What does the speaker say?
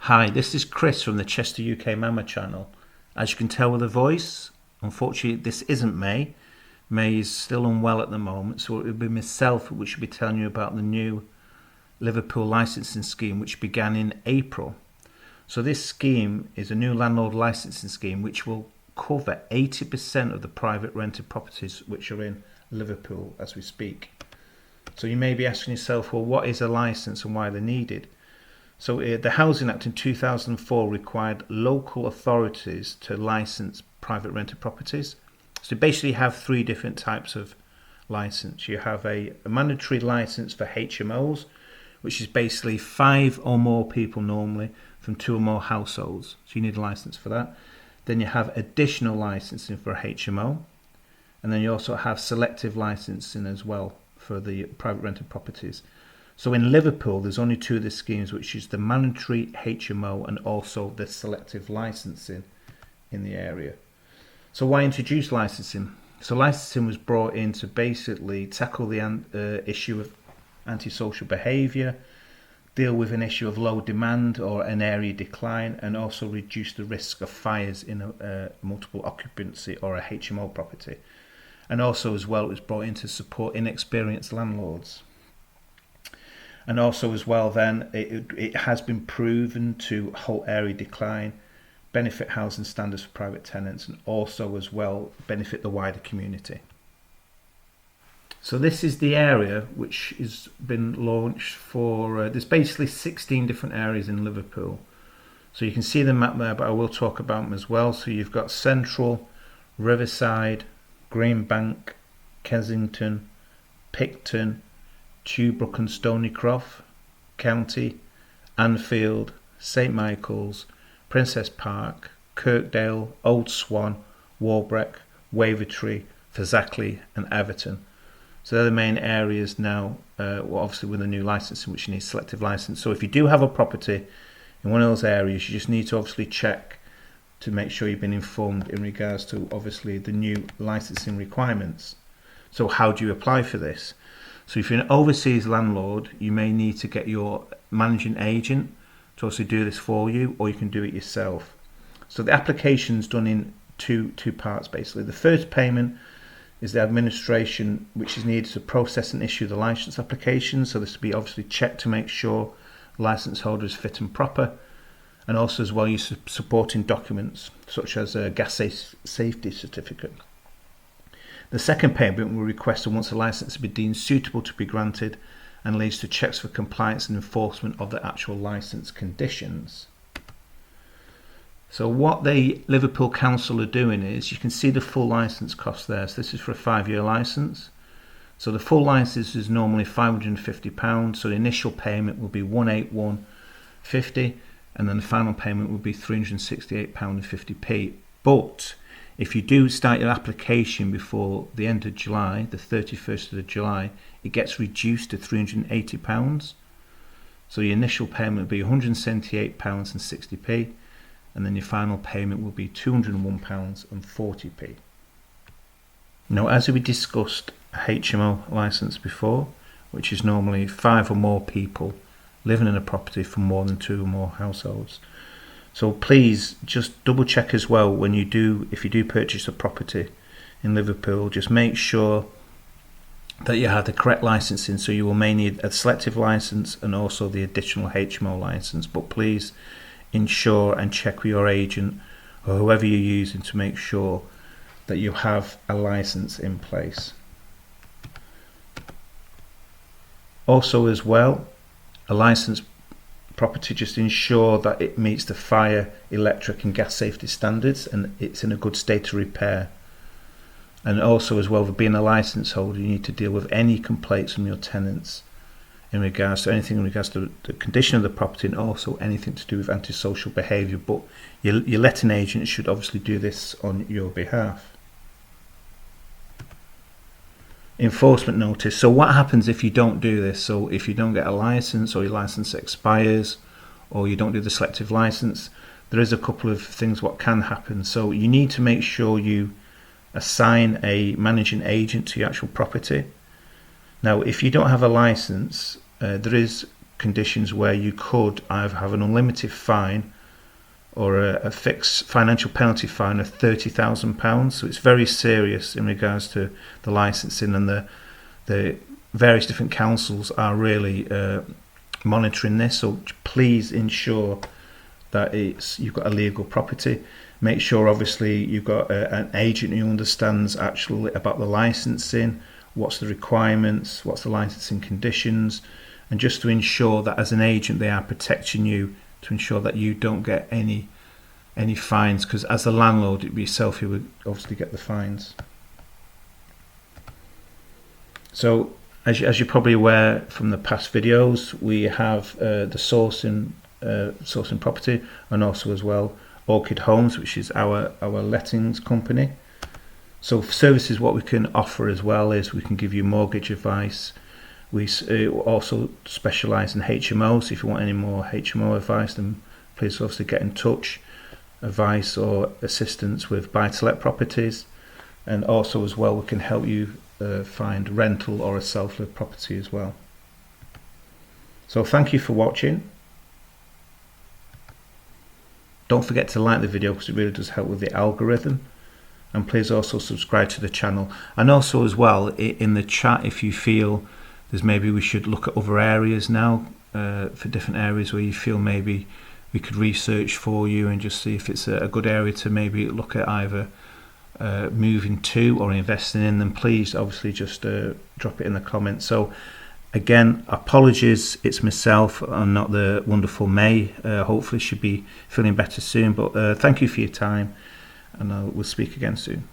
Hi, this is Chris from the Chester UK Mama channel. As you can tell with the voice, unfortunately this isn't May. May is still unwell at the moment, so it will be myself which will be telling you about the new Liverpool licensing scheme which began in April. So this scheme is a new landlord licensing scheme which will cover 80% of the private rented properties which are in Liverpool as we speak. So you may be asking yourself, well, what is a license and why they're needed? So the Housing Act in 2004 required local authorities to license private rented properties. So you basically have three different types of license. You have a mandatory license for HMOs, which is basically 5 or more people normally from 2 or more households. So you need a license for that. Then you have additional licensing for a HMO. And then you also have selective licensing as well for the private rented properties. So in Liverpool, there's only 2 of the schemes, which is the mandatory HMO and also the selective licensing in the area. So why introduce licensing? So licensing was brought in to basically tackle the issue of antisocial behaviour, deal with an issue of low demand or an area decline, and also reduce the risk of fires in a multiple occupancy or a HMO property. And also as well, it was brought in to support inexperienced landlords. And also as well then, it has been proven to halt area decline, benefit housing standards for private tenants, and also as well benefit the wider community. So this is the area which has been launched for, there's basically 16 different areas in Liverpool. So you can see the map there, but I will talk about them as well. So you've got Central, Riverside, Greenbank, Kensington, Picton, Tuebrook and Stonycroft, County, Anfield, St Michael's, Princess Park, Kirkdale, Old Swan, Walbreck, Wavertree, Fazakerley and Everton. So they're the main areas now, obviously with the new licensing, which you need selective license. So if you do have a property in one of those areas, you just need to obviously check to make sure you've been informed in regards to obviously the new licensing requirements. So how do you apply for this? So if you're an overseas landlord, you may need to get your managing agent to also do this for you, or you can do it yourself. So the application is done in two parts basically. The first payment is the administration which is needed to process and issue the license application. So this will be obviously checked to make sure the license holder is fit and proper, and also as well your supporting documents such as a gas safety certificate. The second payment will request once the license has been deemed suitable to be granted and leads to checks for compliance and enforcement of the actual license conditions. So what the Liverpool Council are doing is, you can see the full license cost there. So this is for a 5-year license. So the full license is normally £550. So the initial payment will be £181.50, and then the final payment will be £368.50. But if you do start your application before the end of July, the 31st of July, it gets reduced to £380. So your initial payment will be £178.60, and then your final payment will be £201.40. Now, as we discussed a HMO license before, which is normally 5 or more people living in a property for more than 2 or more households. So please just double check as well when you do, if you do purchase a property in Liverpool, just make sure that you have the correct licensing. So you will may need a selective license and also the additional HMO license, but please ensure and check with your agent or whoever you're using to make sure that you have a license in place. Also as well, a licensed property just ensure that it meets the fire, electric and gas safety standards and it's in a good state of repair. And also as well, for being a license holder, you need to deal with any complaints from your tenants in regards to anything in regards to the condition of the property and also anything to do with antisocial behaviour. But your letting agent should obviously do this on your behalf. Enforcement notice. So what happens if you don't do this? So if you don't get a license, or your license expires, or you don't do the selective license, there is a couple of things what can happen. So you need to make sure you assign a managing agent to your actual property. Now if you don't have a license, there is conditions where you could either have an unlimited fine or a fixed financial penalty fine of £30,000. So it's very serious in regards to the licensing, and the various different councils are really monitoring this. So please ensure that you've got a legal property. Make sure obviously you've got an agent who understands actually about the licensing, what's the requirements, what's the licensing conditions, and just to ensure that as an agent they are protecting you, to ensure that you don't get any fines, because as the landlord it'd be yourself who would obviously get the fines. So as you're probably aware from the past videos, we have the sourcing property, and also as well Orchid Homes, which is our lettings company. So for services, what we can offer as well is we can give you mortgage advice. We also specialise in HMO, so if you want any more HMO advice, then please obviously get in touch. Advice or assistance with buy-to-let properties, and also as well we can help you find rental or a self-live property as well. So thank you for watching. Don't forget to like the video because it really does help with the algorithm, and please also subscribe to the channel. And also as well in the chat, if you feel there's maybe we should look at other areas now, for different areas where you feel maybe we could research for you and just see if it's a good area to maybe look at either moving to or investing in, then please obviously just drop it in the comments. So again, apologies, it's myself and not the wonderful May. Hopefully she'll be feeling better soon, but thank you for your time, and we'll speak again soon.